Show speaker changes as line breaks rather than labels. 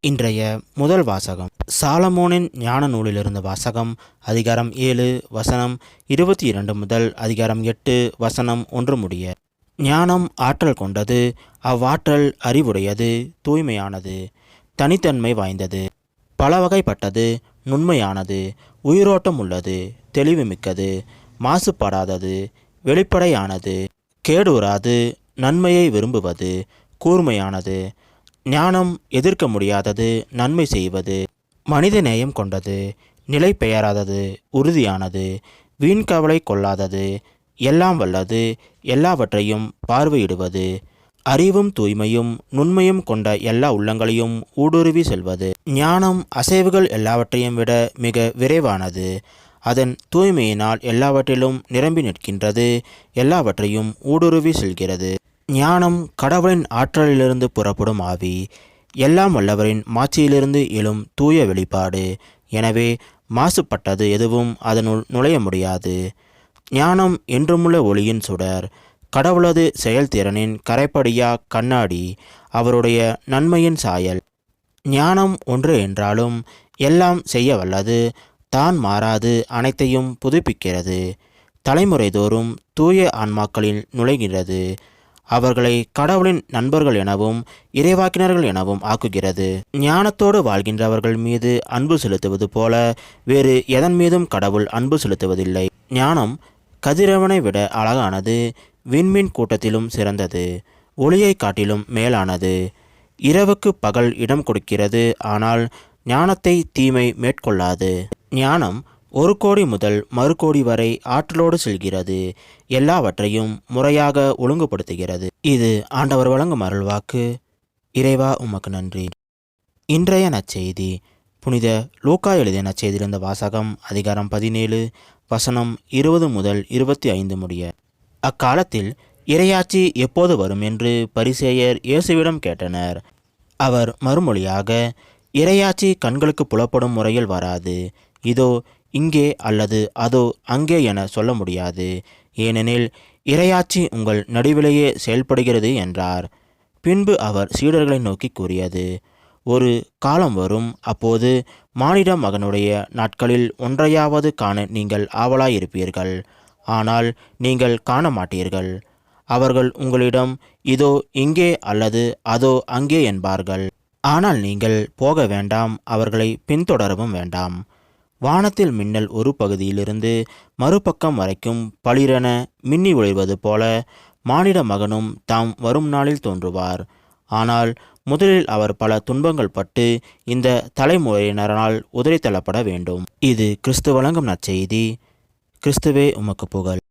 இன்றைய முதல் வாசகம் சாலமோனின் ஞான நூலிலிருந்து வாசகம். அதிகாரம் 7 வசனம் 22 முதல் அதிகாரம் 8 வசனம் 1 முடிய. ஞானம் ஆற்றல் கொண்டது, அவ்வாற்றல் அறிவுடையது, தூய்மையானது, தனித்தன்மை வாய்ந்தது, பல வகைப்பட்டது, நுண்மையானது, உயிரோட்டம் உள்ளது, தெளிவுமிக்கது, மாசுபடாதது, வெளிப்படையானது, கேடுறாது, நன்மையை விரும்புவது, கூர்மையானது, ஞானம் எதிர்க்க முடியாதது, நன்மை செய்வது, மனித நேயம் கொண்டது, நிலை பெயராதது, உறுதியானது, வீண் கவலை கொள்ளாதது, எல்லாம் வல்லது, எல்லாவற்றையும் பார்வையிடுவது, அறிவும் தூய்மையும் நுண்மையும் கொண்ட எல்லா உள்ளங்களையும் ஊடுருவி செல்வது. ஞானம் அசைவுகள் எல்லாவற்றையும் விட மிக விரைவானது, அதன் தூய்மையினால் எல்லாவற்றிலும் நிரம்பி நிற்கின்றது, எல்லாவற்றையும் ஊடுருவி செல்கிறது. ஞானம் கடவுளின் ஆற்றலிலிருந்து புறப்படும் ஆவி, எல்லாம் வல்லவரின் மாட்சியிலிருந்து எழும் தூய வெளிப்பாடு. எனவே மாசுபட்டது எதுவும் அதனுள் நுழைய முடியாது. ஞானம் என்றுமுள்ள ஒளியின் சுடர், கடவுளது செயல்திறனின் கரைப்படியா கண்ணாடி, அவருடைய நன்மையின் சாயல். ஞானம் ஒன்று என்றாலும் எல்லாம் செய்ய வல்லது, தான் மாறாது, அனைத்தையும் புதுப்பிக்கிறது, தலைமுறை தோறும் தூய ஆன்மாக்களில் நுழைகிறது, அவர்களை கடவுளின் நண்பர்கள் எனவும் இறைவாக்கினர்கள் எனவும் ஆக்குகிறது. ஞானத்தோடு வாழ்கின்றவர்கள் மீது அன்பு செலுத்துவது போல வேறு எதன் மீதும் கடவுள் அன்பு செலுத்துவதில்லை. ஞானம் கதிரவனை விட அழகானது, விண்மீன் கூட்டத்திலும் சிறந்தது, ஒளியை காட்டிலும் மேலானது. இரவுக்கு பகல் இடம் கொடுக்கிறது, ஆனால் ஞானத்தை தீமை மேற்கொள்ளாது. ஞானம் 1 கோடி முதல் மறு கோடி வரை ஆற்றலோடு செல்கிறது, எல்லாவற்றையும் முறையாக ஒழுங்குபடுத்துகிறது. இது ஆண்டவர் வழங்கும் அருள்வாக்கு. இறைவா உமக்கு நன்றி. இன்றைய நற்செய்தி புனித லூக்கா எழுதிய நற்செய்தியிலிருந்த வாசகம். அதிகாரம் 17 வசனம் 20 முதல் 25 முடிய. அக்காலத்தில் இறையாட்சி எப்போது வரும் என்று பரிசேயர் இயேசுவிடம் கேட்டனர். அவர் மறுமொழியாக, இறையாட்சி கண்களுக்கு புலப்படும் முறையில் வராது, இதோ இங்கே அல்லது அதோ அங்கே என சொல்ல முடியாது, ஏனெனில் இறையாட்சி உங்கள் நடுவிலேயே செயல்படுகிறது என்றார். பின்பு அவர் சீடர்களை நோக்கி கூறியது, ஒரு காலம் வரும், அப்போது மானிட மகனுடைய நாட்களில் ஒன்றையாவது காண நீங்கள் ஆவலாயிருப்பீர்கள், ஆனால் நீங்கள் காண மாட்டீர்கள். அவர்கள் உங்களிடம் இதோ இங்கே அல்லது அதோ அங்கே என்பார்கள், ஆனால் நீங்கள் போக வேண்டாம், அவர்களை பின்தொடரவும் வேண்டாம். வானத்தில் மின்னல் ஒரு பகுதியிலிருந்து மறுபக்கம் வரைக்கும் பளிரென மின்னி ஒளிர்வது போல மானிட மகனும் தாம் வரும் நாளில் தோன்றுவார். ஆனால் முதலில் அவர் பல துன்பங்கள் பட்டு இந்த தலைமுறையினரால் உதறி தள்ளப்பட வேண்டும். இது கிறிஸ்து வழங்கும் நற்செய்தி. கிறிஸ்துவே உமக்கு புகழ்.